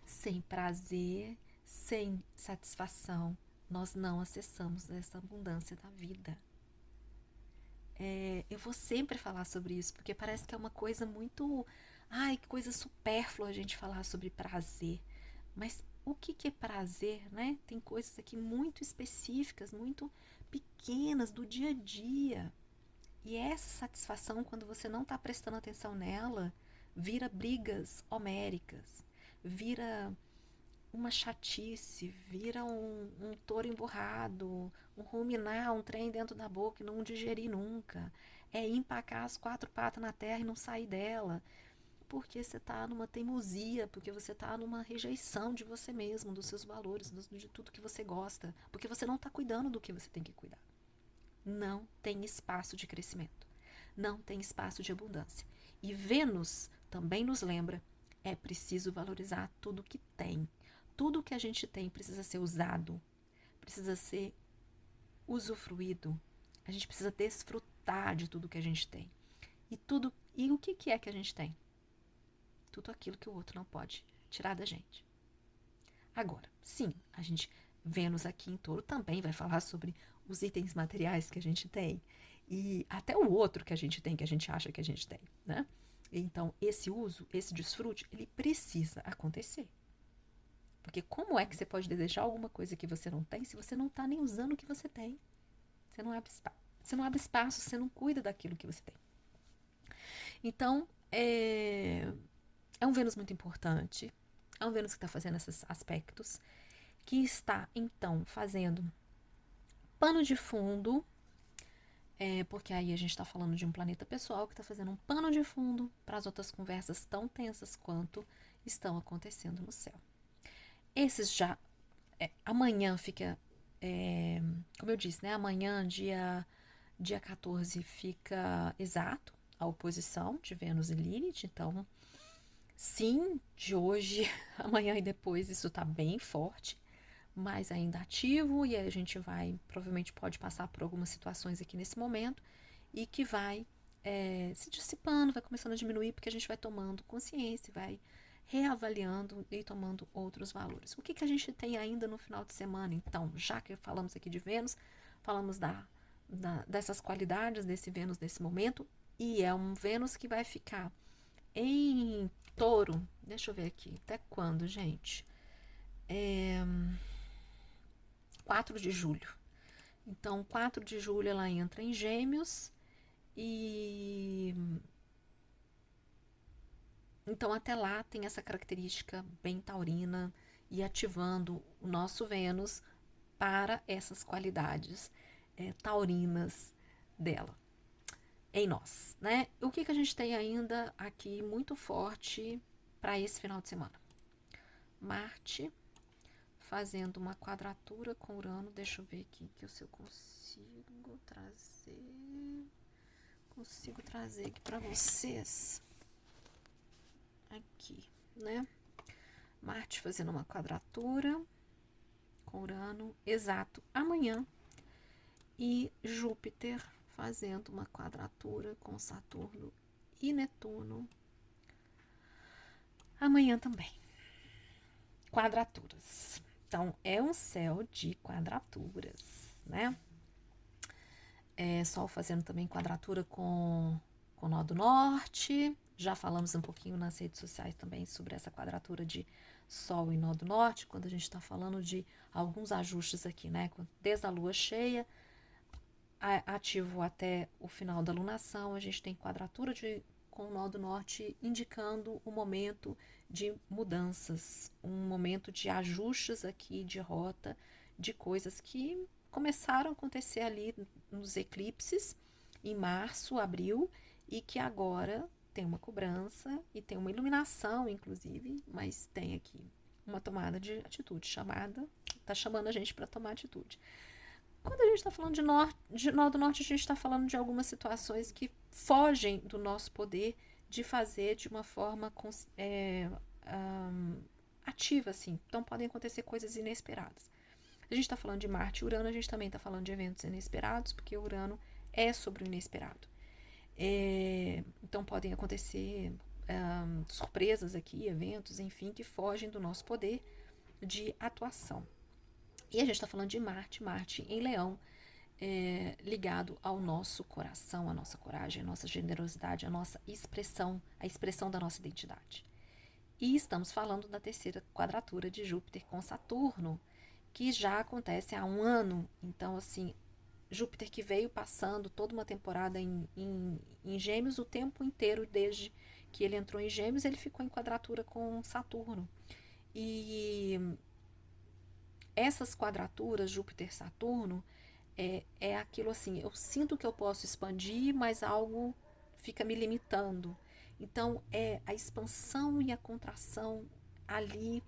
Sem prazer, sem satisfação, nós não acessamos essa abundância da vida. Eu vou sempre falar sobre isso, porque parece que é uma coisa muito... Ai, que coisa supérflua a gente falar sobre prazer. Mas o que é prazer, né? Tem coisas aqui muito específicas, muito pequenas do dia a dia. E essa satisfação, quando você não está prestando atenção nela, vira brigas homéricas, vira uma chatice, vira um touro emburrado, um ruminar, um trem dentro da boca e não digerir nunca. É empacar as quatro patas na terra e não sair dela. Porque você está numa teimosia, porque você está numa rejeição de você mesmo, dos seus valores, de tudo que você gosta. Porque você não está cuidando do que você tem que cuidar. Não tem espaço de crescimento. Não tem espaço de abundância. E Vênus também nos lembra, é preciso valorizar tudo que tem. Tudo que a gente tem precisa ser usado, precisa ser usufruído. A gente precisa desfrutar de tudo que a gente tem. E o que é que a gente tem? Tudo aquilo que o outro não pode tirar da gente. Agora, sim, Vênus aqui em Touro também vai falar sobre os itens materiais que a gente tem e até o outro que a gente tem, que a gente acha que a gente tem, né? Então, esse uso, esse desfrute, ele precisa acontecer. Porque como é que você pode desejar alguma coisa que você não tem se você não está nem usando o que você tem? Você não abre espaço, você não cuida daquilo que você tem. Então, é um Vênus muito importante. É um Vênus que está fazendo esses aspectos. Que está, então, fazendo pano de fundo. Porque aí a gente está falando de um planeta pessoal que está fazendo um pano de fundo para as outras conversas tão tensas quanto estão acontecendo no céu. Esses já amanhã fica, como eu disse, né? Amanhã, dia 14, fica exato a oposição de Vênus e Lilith. Então, sim, de hoje, amanhã e depois, isso tá bem forte, mas ainda ativo. E aí a gente provavelmente pode passar por algumas situações aqui nesse momento e que vai se dissipando, vai começando a diminuir, porque a gente vai tomando consciência, vai reavaliando e tomando outros valores. O que a gente tem ainda no final de semana, então? Já que falamos aqui de Vênus, falamos dessas qualidades desse Vênus nesse momento, e é um Vênus que vai ficar em Touro. Deixa eu ver aqui, até quando, gente? 4 de julho. Então, 4 de julho ela entra em Gêmeos e então até lá tem essa característica bem taurina e ativando o nosso Vênus para essas qualidades taurinas dela em nós, né? O que a gente tem ainda aqui muito forte para esse final de semana? Marte fazendo uma quadratura com Urano. Deixa eu ver aqui que se eu consigo trazer aqui para vocês. Aqui, né? Marte fazendo uma quadratura com Urano, exato amanhã, e Júpiter fazendo uma quadratura com Saturno e Netuno amanhã também. Quadraturas. Então, é um céu de quadraturas, né? Sol fazendo também quadratura com o nó do norte. Já falamos um pouquinho nas redes sociais também sobre essa quadratura de Sol e nó do norte, quando a gente está falando de alguns ajustes aqui, né? Desde a lua cheia, ativo até o final da lunação, a gente tem quadratura com o nó do norte, indicando o momento de mudanças, um momento de ajustes aqui, de rota, de coisas que começaram a acontecer ali nos eclipses, em março, abril, e que agora tem uma cobrança e tem uma iluminação, inclusive, mas tem aqui uma tomada de atitude, tá chamando a gente para tomar atitude. Quando a gente está falando de nó do norte, a gente está falando de algumas situações que fogem do nosso poder de fazer de uma forma ativa, assim. Então, podem acontecer coisas inesperadas. A gente está falando de Marte e Urano, a gente também está falando de eventos inesperados, porque Urano é sobre o inesperado. Então, podem acontecer surpresas aqui, eventos, enfim, que fogem do nosso poder de atuação. E a gente está falando de Marte em Leão, ligado ao nosso coração, à nossa coragem, à nossa generosidade, à nossa expressão, a expressão da nossa identidade. E estamos falando da terceira quadratura de Júpiter com Saturno, que já acontece há um ano. Então, assim, Júpiter que veio passando toda uma temporada em Gêmeos, o tempo inteiro, desde que ele entrou em Gêmeos, ele ficou em quadratura com Saturno. E essas quadraturas, Júpiter-Saturno, é aquilo assim, eu sinto que eu posso expandir, mas algo fica me limitando. Então, é a expansão e a contração ali,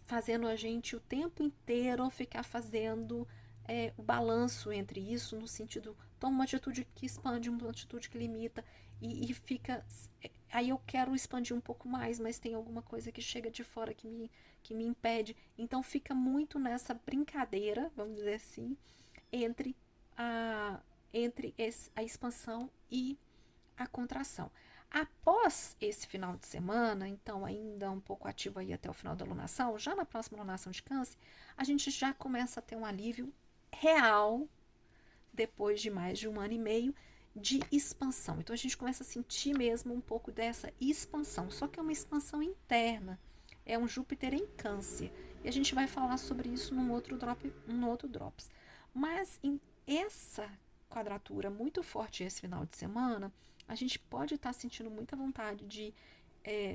fazendo a gente o tempo inteiro ficar fazendo o balanço entre isso, no sentido, toma uma atitude que expande, uma atitude que limita, e fica... Aí eu quero expandir um pouco mais, mas tem alguma coisa que chega de fora que me impede. Então fica muito nessa brincadeira, vamos dizer assim, entre a expansão e a contração. Após esse final de semana, então ainda um pouco ativo aí até o final da lunação, já na próxima lunação de Câncer, a gente já começa a ter um alívio real, depois de mais de um ano e meio de expansão. Então a gente começa a sentir mesmo um pouco dessa expansão, só que é uma expansão interna, é um Júpiter em Câncer, e a gente vai falar sobre isso num outro Drops. Mas em essa quadratura muito forte esse final de semana, a gente pode estar sentindo muita vontade de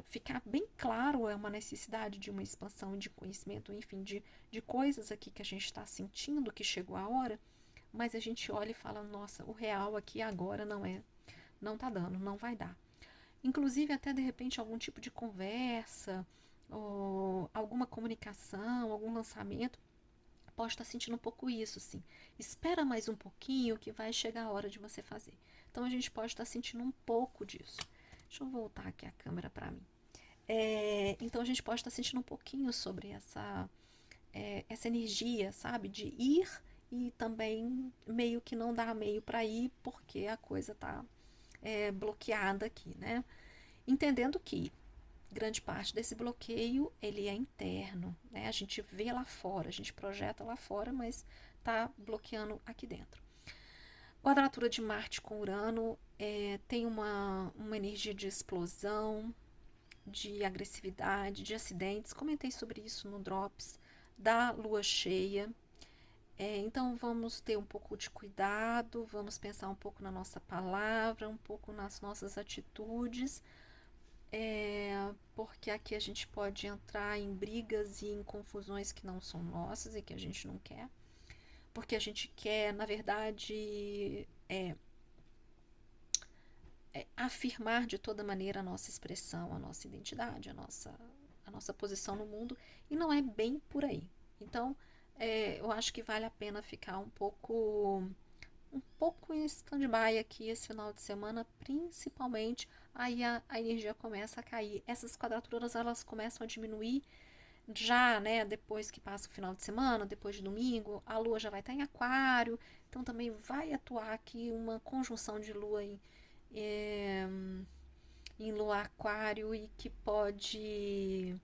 ficar bem claro, uma necessidade de uma expansão de conhecimento, enfim, de coisas aqui que a gente está sentindo que chegou a hora, mas a gente olha e fala, nossa, o real aqui agora não tá dando, não vai dar. Inclusive até de repente algum tipo de conversa, ou alguma comunicação, algum lançamento pode estar sentindo um pouco isso, assim. Espera mais um pouquinho que vai chegar a hora de você fazer. Então a gente pode estar sentindo um pouco disso. Deixa eu voltar aqui a câmera para mim. Então a gente pode estar sentindo um pouquinho sobre essa energia, sabe? De ir e também meio que não dar meio para ir porque a coisa tá bloqueada aqui, né? Entendendo que grande parte desse bloqueio ele é interno, né? A gente vê lá fora, a gente projeta lá fora, mas tá bloqueando aqui dentro. Quadratura de Marte com Urano tem uma energia de explosão, de agressividade, de acidentes. Comentei sobre isso no Drops da Lua Cheia. Então vamos ter um pouco de cuidado, vamos pensar um pouco na nossa palavra, um pouco nas nossas atitudes, porque aqui a gente pode entrar em brigas e em confusões que não são nossas e que a gente não quer, porque a gente quer, na verdade, afirmar de toda maneira a nossa expressão, a nossa identidade, a nossa posição no mundo, e não é bem por aí. Então, eu acho que vale a pena ficar um pouco em stand-by aqui esse final de semana, principalmente aí a energia começa a cair. Essas quadraturas elas começam a diminuir já, né, depois que passa o final de semana, depois de domingo, a lua já vai estar em aquário, então também vai atuar aqui uma conjunção de lua em lua aquário e que pode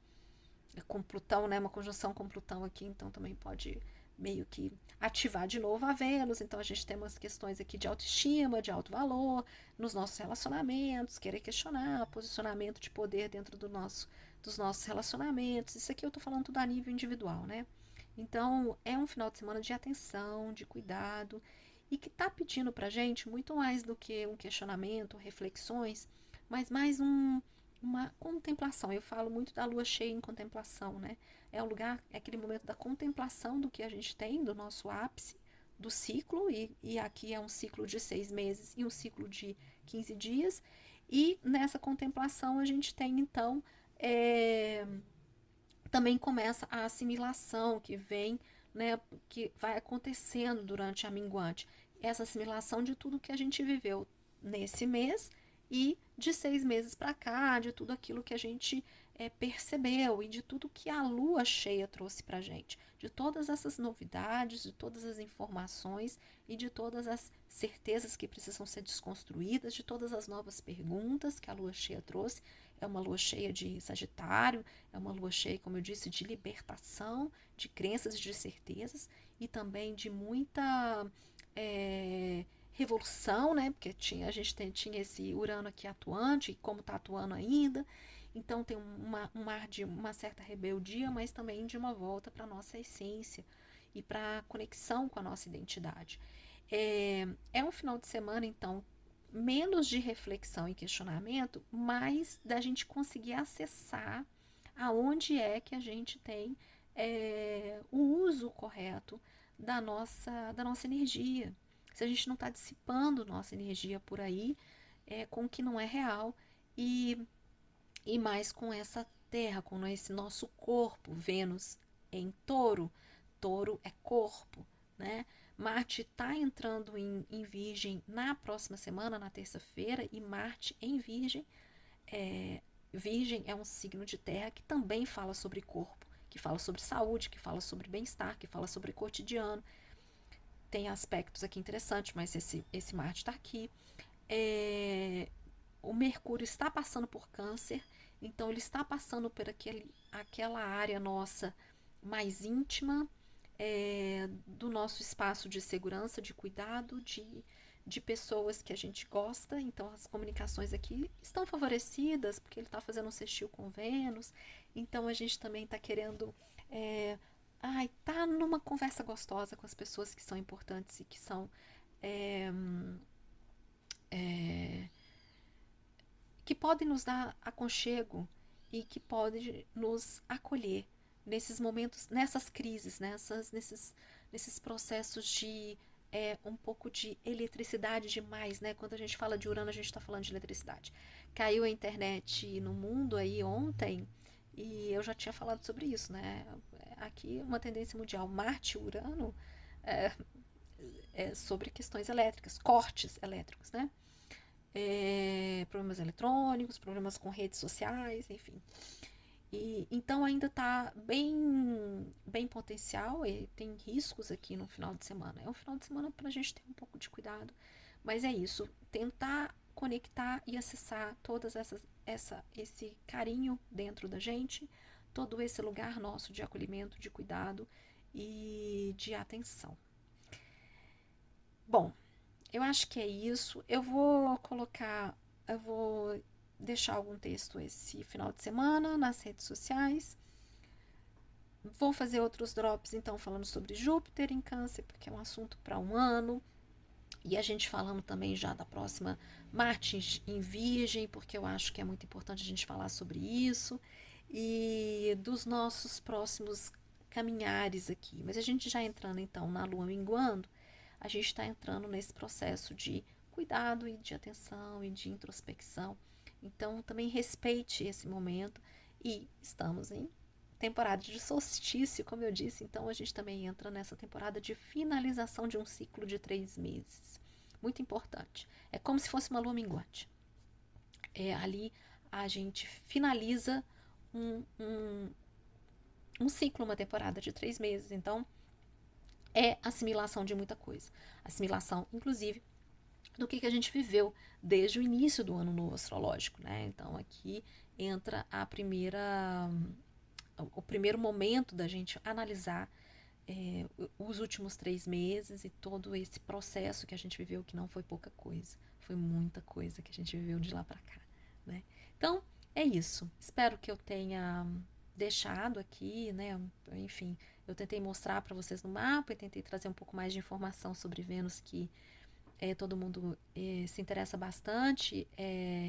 com Plutão, né, uma conjunção com Plutão aqui, então também pode meio que ativar de novo a Vênus. Então a gente tem umas questões aqui de autoestima, de alto valor nos nossos relacionamentos, querer questionar posicionamento de poder dentro dos nossos relacionamentos. Isso aqui eu tô falando tudo a nível individual, né? Então é um final de semana de atenção, de cuidado, e que tá pedindo pra gente muito mais do que um questionamento, reflexões, mas mais uma contemplação. Eu falo muito da lua cheia em contemplação, né? É o lugar, é aquele momento da contemplação do que a gente tem, do nosso ápice, do ciclo, e aqui é um ciclo de 6 meses e um ciclo de 15 dias, e nessa contemplação a gente tem, então, também começa a assimilação que vem, né, que vai acontecendo durante a minguante. Essa assimilação de tudo que a gente viveu nesse mês e de 6 meses para cá, de tudo aquilo que a gente percebeu e de tudo que a lua cheia trouxe para a gente, de todas essas novidades, de todas as informações e de todas as certezas que precisam ser desconstruídas, de todas as novas perguntas que a lua cheia trouxe. É uma lua cheia de Sagitário, é uma lua cheia, como eu disse, de libertação, de crenças e de certezas, e também de muita revolução, né? Porque a gente tinha esse Urano aqui atuante, e como está atuando ainda. Então tem um ar de uma certa rebeldia, mas também de uma volta para a nossa essência e para a conexão com a nossa identidade. É um final de semana, então, menos de reflexão e questionamento, mais da gente conseguir acessar aonde é que a gente tem o uso correto da nossa energia. Se a gente não está dissipando nossa energia por aí com o que não é real e mais com essa terra, com esse nosso corpo, Vênus em touro, touro é corpo, né? Marte está entrando em Virgem na próxima semana, na terça-feira, e Marte em Virgem. Virgem é um signo de terra que também fala sobre corpo, que fala sobre saúde, que fala sobre bem-estar, que fala sobre cotidiano. Tem aspectos aqui interessantes, mas esse Marte está aqui. O Mercúrio está passando por Câncer, então ele está passando por aquela área nossa mais íntima, do nosso espaço de segurança, de cuidado, de pessoas que a gente gosta. Então as comunicações aqui estão favorecidas, porque ele está fazendo um sextil com Vênus, então a gente também está querendo tá numa conversa gostosa com as pessoas que são importantes e que são que podem nos dar aconchego e que podem nos acolher nesses momentos, nessas crises, nesses processos de um pouco de eletricidade demais, né? Quando a gente fala de Urano, a gente está falando de eletricidade. Caiu a internet no mundo aí ontem E eu já tinha falado sobre isso, né? Aqui uma tendência mundial, Marte e Urano, é, é sobre questões elétricas, cortes elétricos, né? Problemas eletrônicos, problemas com redes sociais, enfim. Então ainda está bem potencial, e tem riscos aqui no final de semana. É um final de semana para a gente ter um pouco de cuidado, mas é isso, tentar conectar e acessar todas esse carinho dentro da gente, todo esse lugar nosso de acolhimento, de cuidado e de atenção. Bom, eu acho que é isso. Eu vou deixar algum texto esse final de semana nas redes sociais. Vou fazer outros drops, então, falando sobre Júpiter em Câncer, porque é um assunto para um ano. E a gente falando também já da próxima Marte em Virgem, porque eu acho que é muito importante a gente falar sobre isso. E dos nossos próximos caminhares aqui. Mas a gente já entrando, então, na Lua minguando, a gente está entrando nesse processo de cuidado e de atenção e de introspecção. Então, também respeite esse momento. E estamos em temporada de solstício, como eu disse, então a gente também entra nessa temporada de finalização de um ciclo de 3 meses. Muito importante. É como se fosse uma lua minguante. Ali a gente finaliza um ciclo, uma temporada de 3 meses. Então, é assimilação de muita coisa. Assimilação, inclusive, do que a gente viveu desde o início do ano novo astrológico, né? Então, aqui entra o primeiro momento da gente analisar os últimos 3 meses e todo esse processo que a gente viveu, que não foi pouca coisa, foi muita coisa que a gente viveu de lá para cá, né? Então, é isso. Espero que eu tenha deixado aqui, né? Enfim, eu tentei mostrar para vocês no mapa e tentei trazer um pouco mais de informação sobre Vênus, que todo mundo se interessa bastante,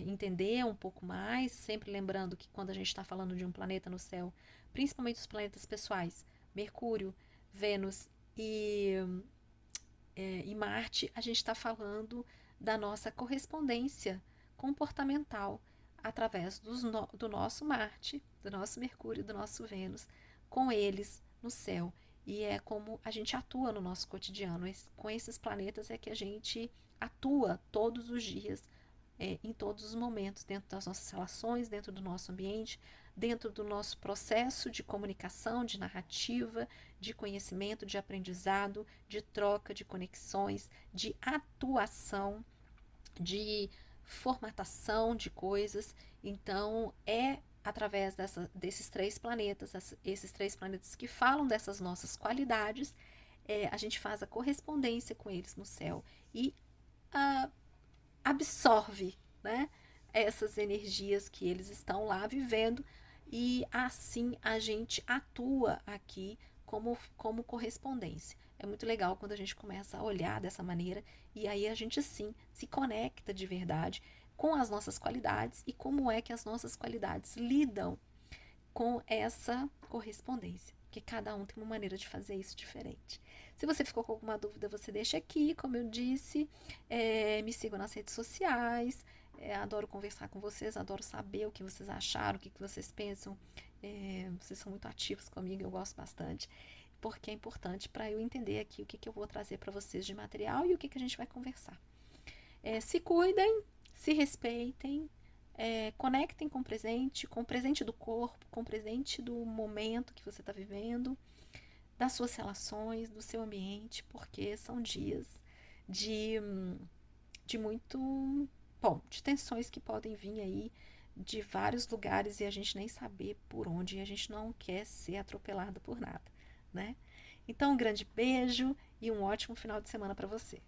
entender um pouco mais, sempre lembrando que quando a gente está falando de um planeta no céu, principalmente os planetas pessoais, Mercúrio, Vênus e Marte, a gente está falando da nossa correspondência comportamental através do nosso Marte, do nosso Mercúrio, do nosso Vênus, com eles no céu. E é como a gente atua no nosso cotidiano. Com esses planetas é que a gente atua todos os dias, em todos os momentos, dentro das nossas relações, dentro do nosso ambiente, dentro do nosso processo de comunicação, de narrativa, de conhecimento, de aprendizado, de troca, de conexões, de atuação, de formatação de coisas. Então, através desses 3 planetas, esses 3 planetas que falam dessas nossas qualidades, a gente faz a correspondência com eles no céu e absorve, né, essas energias que eles estão lá vivendo, e assim a gente atua aqui como correspondência. É muito legal quando a gente começa a olhar dessa maneira, e aí a gente sim se conecta de verdade com as nossas qualidades e como é que as nossas qualidades lidam com essa correspondência, porque cada um tem uma maneira de fazer isso diferente. Se você ficou com alguma dúvida, você deixa aqui, como eu disse, me sigam nas redes sociais, adoro conversar com vocês, adoro saber o que vocês acharam, o que vocês pensam, vocês são muito ativos comigo, eu gosto bastante, porque é importante para eu entender aqui o que eu vou trazer para vocês de material e o que a gente vai conversar. Se cuidem, se respeitem, conectem com o presente do corpo, com o presente do momento que você está vivendo, das suas relações, do seu ambiente, porque são dias de muito, bom, de tensões que podem vir aí de vários lugares e a gente nem saber por onde, e a gente não quer ser atropelado por nada, né? Então, um grande beijo e um ótimo final de semana para você.